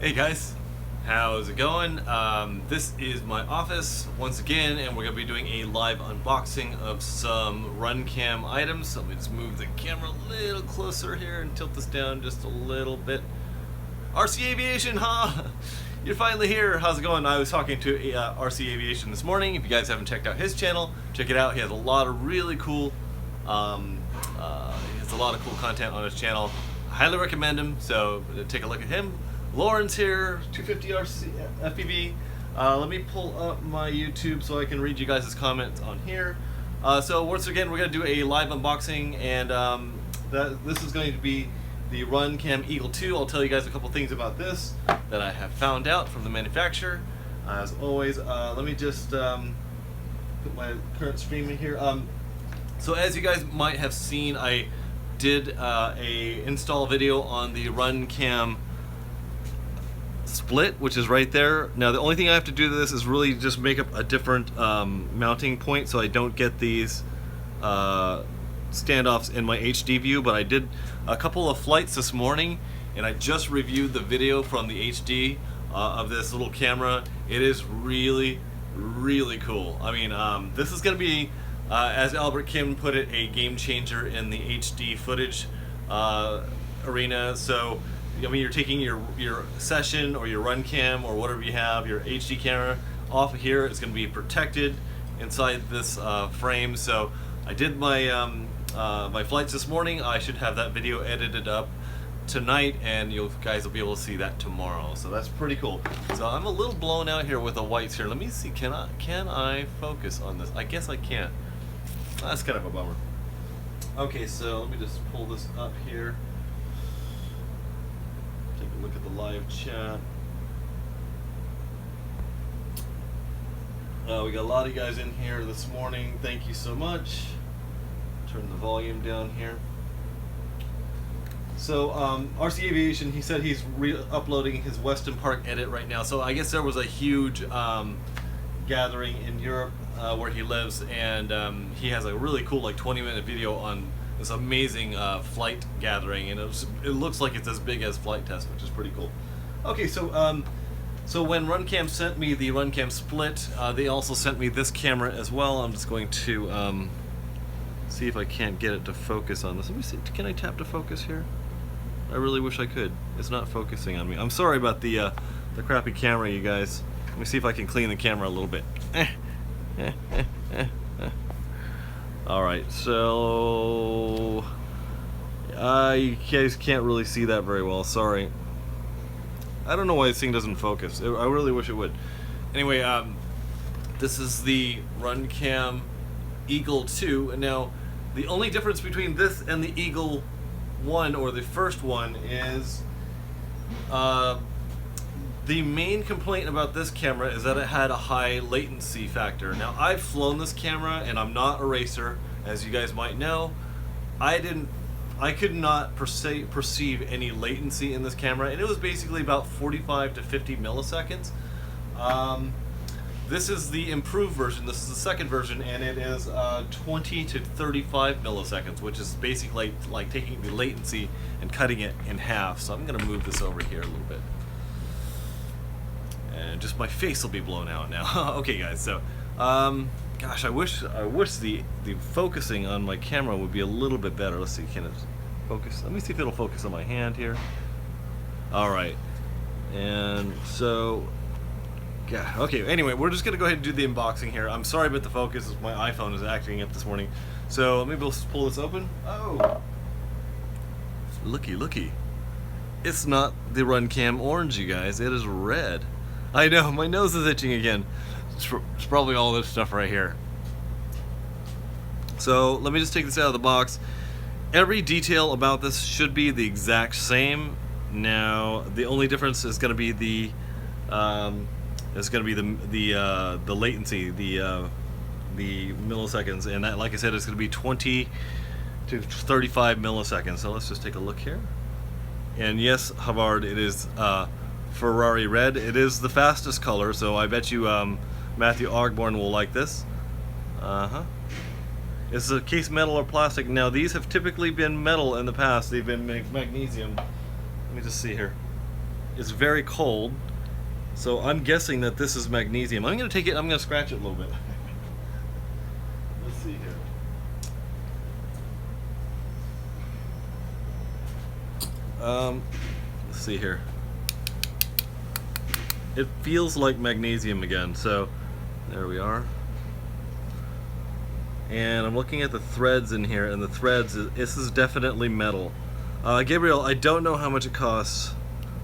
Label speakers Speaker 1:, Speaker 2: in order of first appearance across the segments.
Speaker 1: Hey guys, how's it going? This is my office once again, and we're going to be doing a live unboxing of some RunCam items. So let me just move the camera a little closer here and tilt this down just a little bit. RC Aviation, huh? You're finally here. How's it going? I was talking to RC Aviation this morning. If you guys haven't checked out his channel, check it out. He has a lot of really cool, content on his channel. I highly recommend him, so take a look at him. Lauren's here, 250 RC FPV. Let me pull up my YouTube so I can read you guys' comments on here. So once again, we're going to do a live unboxing, and this is going to be the RunCam Eagle 2. I'll tell you guys a couple things about this that I have found out from the manufacturer. As always, let me just put my current stream in here. So as you guys might have seen, I did a install video on the RunCam split, which is right there. Now the only thing I have to do to this is really just make up a different mounting point so I don't get these standoffs in my HD view, but I did a couple of flights this morning and I just reviewed the video from the HD of this little camera. It is really cool. I mean, this is going to be, as Albert Kim put it, a game changer in the HD footage arena. So I mean, you're taking your session or your RunCam or whatever you have, your HD camera off of here. It's going to be protected inside this frame. So I did my my flights this morning. I should have that video edited up tonight, and you guys will be able to see that tomorrow. So that's pretty cool. So I'm a little blown out here with the whites here. Let me see. Can I focus on this? I guess I can't. That's kind of a bummer. Okay, so let me just pull this up here. Take a look at the live chat. We got a lot of you guys in here this morning. Thank you so much. Turn the volume down here. So RC Aviation, he said he's uploading his Weston Park edit right now. So I guess there was a huge gathering in Europe where he lives, and he has a really cool, like, 20-minute video on this amazing flight gathering, and it looks like it's as big as Flight Test, which is pretty cool. Okay, so so when RunCam sent me the RunCam split, they also sent me this camera as well. I'm just going to see if I can't get it to focus on this. Let me see. Can I tap to focus here? I really wish I could. It's not focusing on me. I'm sorry about the crappy camera, you guys. Let me see if I can clean the camera a little bit. Alright, so you guys can't really see that very well, sorry. I don't know why this thing doesn't focus. I really wish it would. Anyway, this is the RunCam Eagle 2, and now the only difference between this and the Eagle 1, or the first one, is the main complaint about this camera is that it had a high latency factor. Now, I've flown this camera, and I'm not a racer, as you guys might know. I could not perceive any latency in this camera, and it was basically about 45 to 50 milliseconds. This is the improved version. This is the second version, and it is 20 to 35 milliseconds, which is basically like taking the latency and cutting it in half. So I'm going to move this over here a little bit. And just my face will be blown out now. Okay, guys. So, gosh, I wish the focusing on my camera would be a little bit better. Let's see, can it focus? Let me see if it'll focus on my hand here. All right, and so, yeah. Okay. Anyway, we're just gonna go ahead and do the unboxing here. I'm sorry about the focus. My iPhone is acting up this morning. So maybe we'll pull this open. Oh, looky. It's not the RunCam orange, you guys. It is red. I know, my nose is itching again. It's probably all this stuff right here. So let me just take this out of the box. Every detail about this should be the exact same. Now the only difference is going to be the latency, the milliseconds, and that, like I said, is going to be 20 to 35 milliseconds. So let's just take a look here. And yes, Havard, it is Ferrari red. It is the fastest color, so I bet you Matthew Ogborn will like this. Is the case metal or plastic? Now these have typically been metal in the past. They've been magnesium. Let me just see here. is very cold, so I'm guessing that this is magnesium. I'm gonna take it. I'm gonna scratch it a little bit. Let's see here. Let's see here. It feels like magnesium again, so there we are. And I'm looking at the threads in here, and the threads, this is definitely metal. Gabriel, I don't know how much it costs.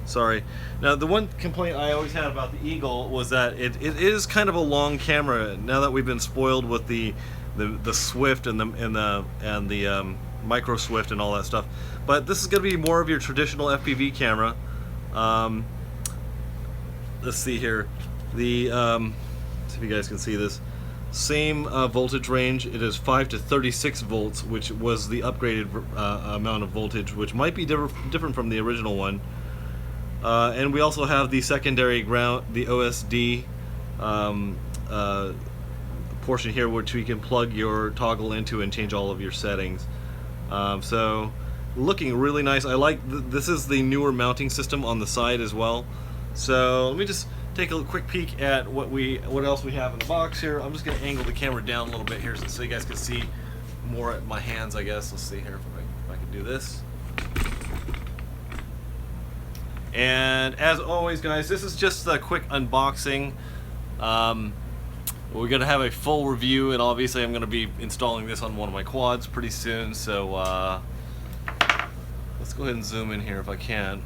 Speaker 1: Sorry. Now, the one complaint I always had about the Eagle was that it is kind of a long camera. Now that we've been spoiled with the Swift and the micro Swift and all that stuff, but this is going to be more of your traditional FPV camera. Let's see here. See if you guys can see this. Same voltage range. It is 5 to 36 volts, which was the upgraded amount of voltage, which might be different from the original one. And we also have the secondary ground, the OSD portion here, which we can plug your toggle into and change all of your settings. So looking really nice. I like this is the newer mounting system on the side as well. So let me just take a quick peek at what else we have in the box here. I'm just going to angle the camera down a little bit here so you guys can see more at my hands, I guess. Let's see here if I can do this. And as always, guys, this is just a quick unboxing. We're going to have a full review, and obviously I'm going to be installing this on one of my quads pretty soon. So let's go ahead and zoom in here if I can.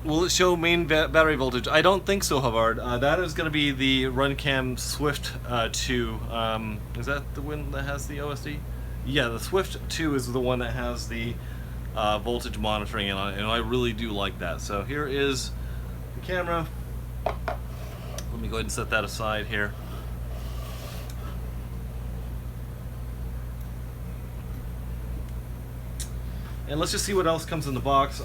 Speaker 1: Will it show main battery voltage? I don't think so, Havard. That is going to be the RunCam Swift 2. Is that the one that has the OSD? Yeah, the Swift 2 is the one that has the voltage monitoring on it, and I really do like that. So here is the camera. Let me go ahead and set that aside here. And let's just see what else comes in the box.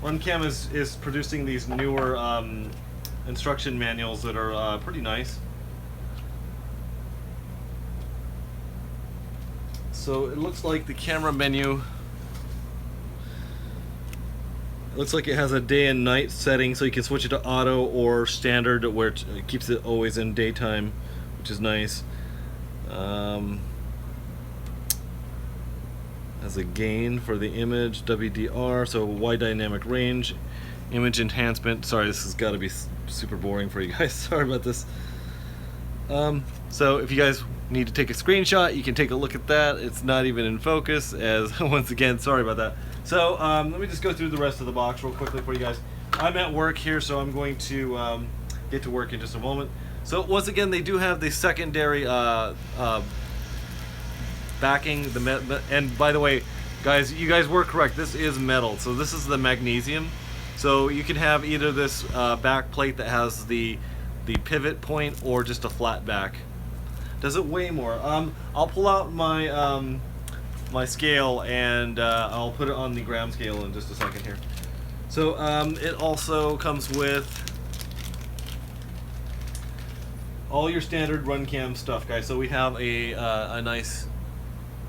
Speaker 1: RunCam is producing these newer instruction manuals that are pretty nice. So it looks like the camera menu, it looks like it has a day and night setting, so you can switch it to auto or standard, where it keeps it always in daytime, which is nice. Has a gain for the image, WDR, so wide dynamic range, image enhancement. Sorry, this has got to be super boring for you guys. Sorry about this. So if you guys need to take a screenshot, you can take a look at that. It's not even in focus, as once again, sorry about that. So let me just go through the rest of the box real quickly for you guys. I'm at work here, so I'm going to get to work in just a moment. So once again, they do have the secondary backing, and by the way, guys, you guys were correct. This is metal, so this is the magnesium. So you can have either this back plate that has the pivot point, or just a flat back. Does it weigh more? I'll pull out my my scale, and I'll put it on the gram scale in just a second here. So it also comes with all your standard RunCam stuff, guys. So we have a nice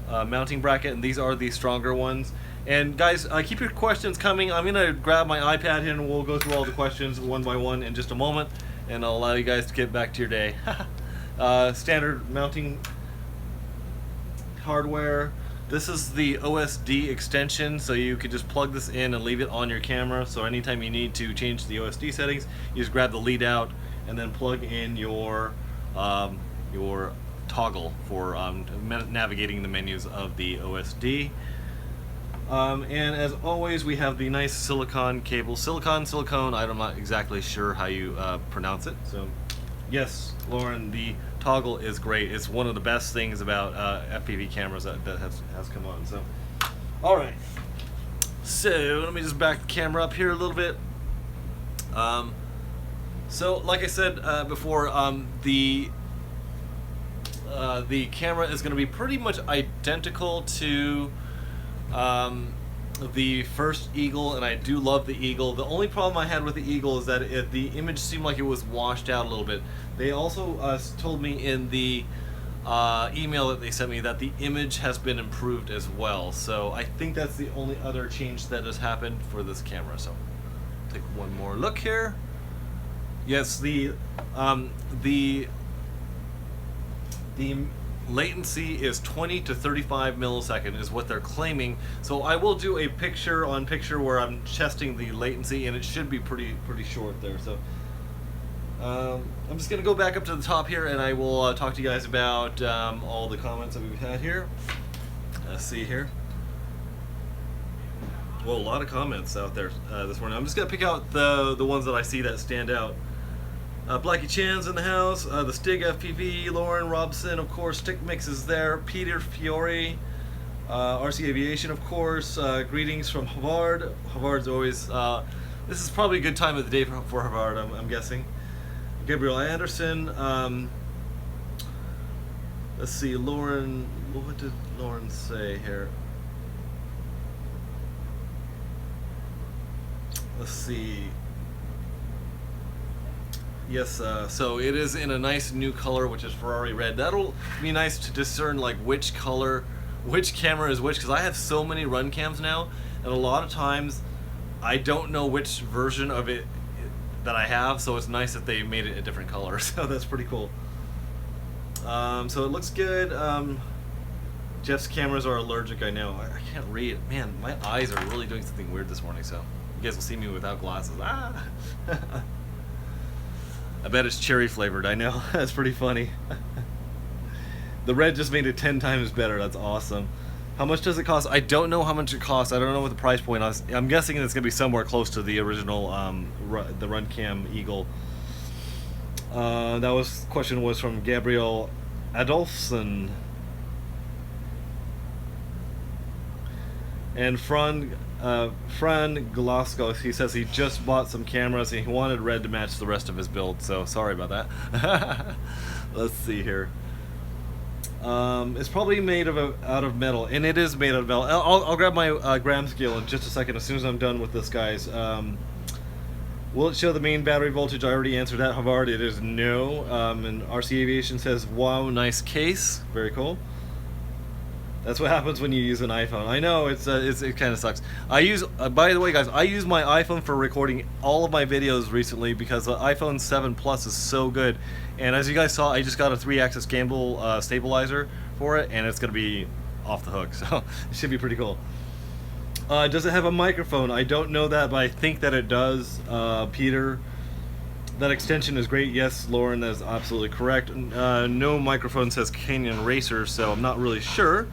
Speaker 1: mounting bracket, and these are the stronger ones. And guys, keep your questions coming. I'm gonna grab my iPad here, and we'll go through all the questions one by one in just a moment, and I'll allow you guys to get back to your day. Standard mounting hardware. This is the OSD extension, so you could just plug this in and leave it on your camera. So anytime you need to change the OSD settings, you just grab the lead out and then plug in your toggle for navigating the menus of the OSD. And as always, we have the nice silicone cable. Silicone, I'm not exactly sure how you pronounce it. So yes, Lauren, the toggle is great. It's one of the best things about FPV cameras that has come on. So, all right. So let me just back the camera up here a little bit. So like I said before, the camera is going to be pretty much identical to the first Eagle, and I do love the Eagle. The only problem I had with the Eagle is that the image seemed like it was washed out a little bit. They also told me in the email that they sent me that the image has been improved as well. So I think that's the only other change that has happened for this camera. So take one more look here. Yes, the latency is 20 to 35 millisecond is what they're claiming. So I will do a picture on picture where I'm testing the latency, and it should be pretty short there. So I'm just gonna go back up to the top here, and I will talk to you guys about all the comments that we've had here. Let's see here. Well, a lot of comments out there this morning. I'm just gonna pick out the ones that I see that stand out. Blackie Chan's in the house, the Stig FPV, Lauren Robson, of course, Stick Mix is there, Peter Fiore, RC Aviation, of course, greetings from Havard. Havard's always, this is probably a good time of the day for Havard, I'm guessing. Gabriel Anderson, let's see, Lauren, what did Lauren say here? Let's see. Yes, so it is in a nice new color, which is Ferrari red. That'll be nice to discern like which color, which camera is which, because I have so many RunCams now, and a lot of times I don't know which version of it that I have, so it's nice that they made it a different color. So that's pretty cool. So it looks good. Jeff's cameras are allergic, I know. I can't read. Man, my eyes are really doing something weird this morning, so you guys will see me without glasses. Ah! I bet it's cherry flavored, I know. That's pretty funny. The red just made it 10 times better. That's awesome. How much does it cost? I don't know how much it costs. I don't know what the price point is. I'm guessing it's going to be somewhere close to the original, the RunCam Eagle. That question was from Gabriel Adolfson. And Fran Glasgow, he says he just bought some cameras and he wanted red to match the rest of his build, so sorry about that. Let's see here. It's probably made out of metal, and it is made out of metal. I'll grab my gram scale in just a second as soon as I'm done with this, guys. Will it show the main battery voltage? I already answered that, Havard. It is no. And RC Aviation says, wow, nice case. Very cool. That's what happens when you use an iPhone. I know, it kind of sucks. I use, by the way, guys, I use my iPhone for recording all of my videos recently because the iPhone 7 Plus is so good. And as you guys saw, I just got a 3-axis gimbal stabilizer for it, and it's going to be off the hook. So it should be pretty cool. Does it have a microphone? I don't know that, but I think that it does. Peter, that extension is great. Yes, Lauren, that is absolutely correct. No microphone says Canyon Racer, so I'm not really sure.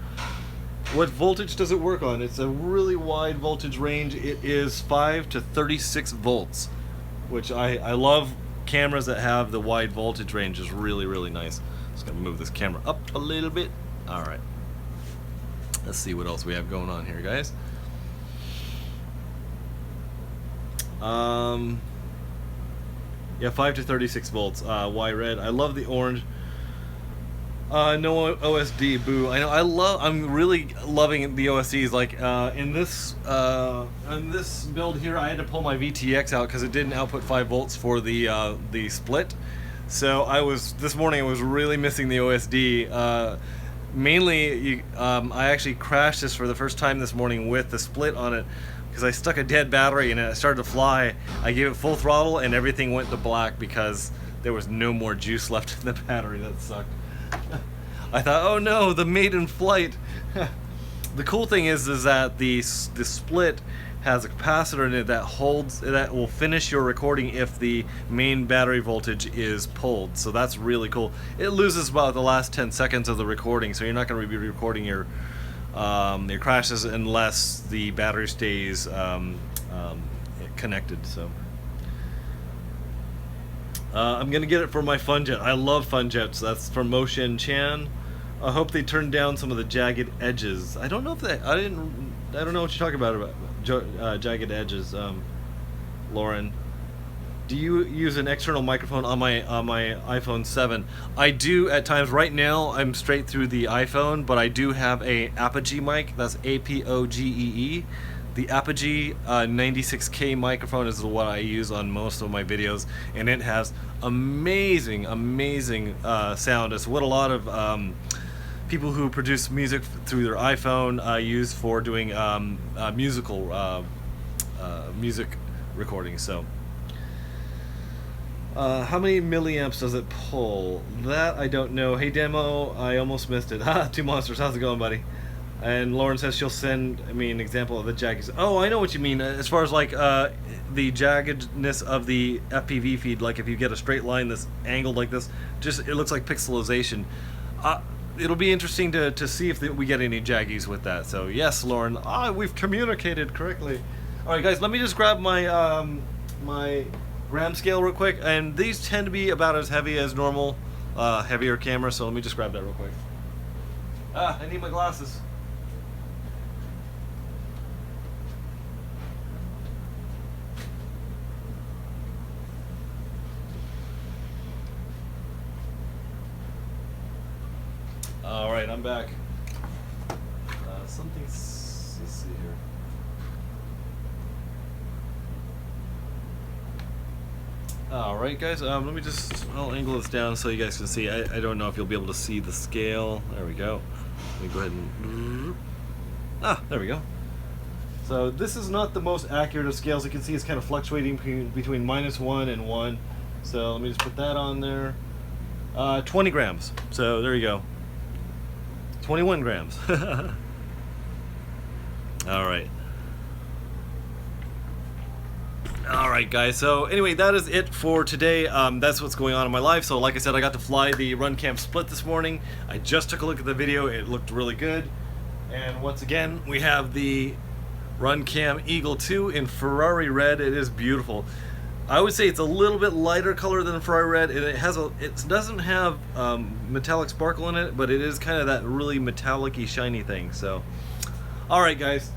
Speaker 1: What voltage does it work on? It's a really wide voltage range. It is 5 to 36 volts, which I love. Cameras that have the wide voltage range is really, really nice. Just gonna move this camera up a little bit. All right. Let's see what else we have going on here, guys. Yeah, 5 to 36 volts. Why red? I love the orange. No OSD, boo. I know. I'm really loving the OSDs. Like in this build here, I had to pull my VTX out because it didn't output 5 volts for the split. So this morning I was really missing the OSD. Mainly, I actually crashed this for the first time this morning with the split on it because I stuck a dead battery and it started to fly. I gave it full throttle and everything went to black because there was no more juice left in the battery. That sucked. I thought, oh no, the maiden flight. The cool thing is that the split has a capacitor in it that will finish your recording if the main battery voltage is pulled. So that's really cool. It loses about the last 10 seconds of the recording, so you're not going to be recording your crashes unless the battery stays connected. So I'm gonna get it for my fun jet. I love fun jets. That's from Moshin Chan. I hope they turn down some of the jagged edges. I don't know if they. I don't know what you're talking about jagged edges, Lauren. Do you use an external microphone on my iPhone 7? I do at times. Right now, I'm straight through the iPhone, but I do have a Apogee mic. That's APOGEE. The Apogee 96K microphone is what I use on most of my videos, and it has amazing sound. It's what a lot of people who produce music through their iPhone use for doing music recording. So how many milliamps does it pull? That I don't know. Hey Demo, I almost missed it. Ha, Two Monsters, how's it going, buddy? And Lauren says she'll send me an example of the jagged. Oh, I know what you mean. As far as like the jaggedness of the FPV feed, like if you get a straight line that's angled like this, just it looks like pixelization. It'll be interesting to see if we get any jaggies with that. So yes, Lauren, we've communicated correctly. All right, guys, let me just grab my my gram scale real quick, and these tend to be about as heavy as normal, heavier camera. So let me just grab that real quick. I need my glasses. All right, I'm back. Let's see here. All right, guys. Let me I'll angle this down so you guys can see. I don't know if you'll be able to see the scale. There we go. Let me go ahead and. There we go. So this is not the most accurate of scales. You can see it's kind of fluctuating between -1 and 1. So let me just put that on there. 20 grams. So there you go. 21 grams. All right, guys. So anyway, that is it for today. That's what's going on in my life. So like I said, I got to fly the RunCam Split this morning. I just took a look at the video. It looked really good. And once again, we have the RunCam Eagle 2 in Ferrari red. It is beautiful. I would say it's a little bit lighter color than Ferrari red, and it doesn't have metallic sparkle in it, but it is kind of that really metallic-y, shiny thing. So, all right, guys.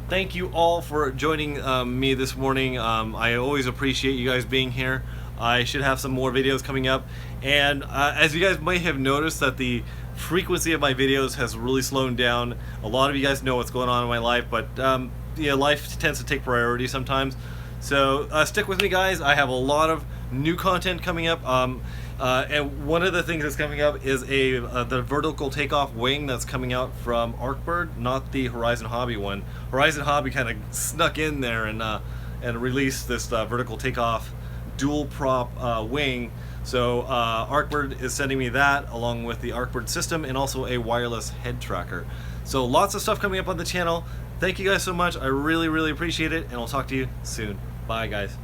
Speaker 1: Thank you all for joining me this morning. I always appreciate you guys being here. I should have some more videos coming up, and as you guys might have noticed, that the frequency of my videos has really slowed down. A lot of you guys know what's going on in my life, but life tends to take priority sometimes. So stick with me, guys. I have a lot of new content coming up, and one of the things that's coming up is the vertical takeoff wing that's coming out from Arcbird, not the Horizon Hobby one. Horizon Hobby kind of snuck in there and released this vertical takeoff dual prop wing. So Arcbird is sending me that along with the Arcbird system and also a wireless head tracker. So lots of stuff coming up on the channel. Thank you guys so much. I really appreciate it, and I'll talk to you soon. Bye, guys.